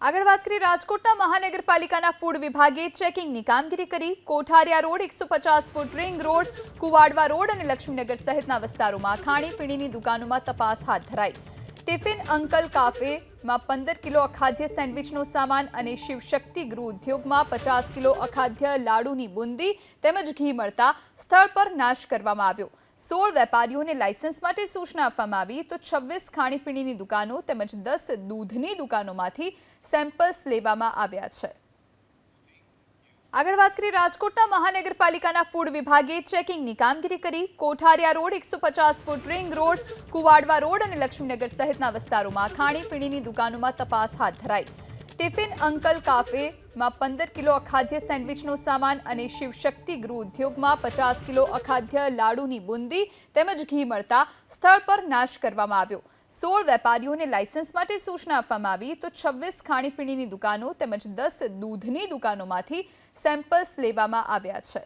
આગળ વાત કરીએ રાજકોટના મહાનગરપાલિકાના ફૂડ વિભાગે ચેકિંગની કામગીરી કરી। કોઠારિયા road, 150 foot ring road, Kuvadva road અને લક્ષ્મીનગર સહિતના વિસ્તારોમાં ખાણીપીણીની દુકાનોમાં તપાસ હાથ ધરાઈ। ટિફિન અંકલ કાફેમાં 15 કિલો અખાદ્ય સેન્ડવિચનો સામાન અને શિવશક્તિ ગૃહ ઉદ્યોગમાં 50 કિલો અખાદ્ય લાડુની બુંદી તેમજ ઘી મળતા સ્થળ પર નાશ કરવામાં આવ્યો। 16 વેપારીઓને લાયસન્સ માટે સૂચના આપવામાં આવી તો 26 ખાણીપીણીની દુકાનો તેમજ 10 દૂધની દુકાનોમાંથી સેમ્પલ્સ લેવામાં આવ્યા છે। આગળ વાત કરીએ રાજકોટના મહાનગરપાલિકાના ફૂડ વિભાગે ચેકિંગની કામગીરી કરી। કોઠારિયા road, 150 foot ring road, Kuvadva road અને લક્ષ્મીનગર સહિતના વિસ્તારોમાં ખાણીપીણીની દુકાનોમાં તપાસ હાથ ધરાઈ। ટિફિન અંકલ કાફેમાં 15 કિલો અખાદ્ય સેન્ડવિચનો સામાન અને શિવશક્તિ ગૃહ ઉદ્યોગમાં 50 કિલો અખાદ્ય લાડુની બુંદી તેમજ ઘી મળતા સ્થળ પર નાશ કરવામાં આવ્યો। 16 વેપારીઓને લાયસન્સ માટે સૂચના આપવામાં આવી તો 26 ખાણીપીણીની દુકાનો તેમજ 10 દૂધની દુકાનોમાંથી સેમ્પલ્સ લેવામાં આવ્યા છે।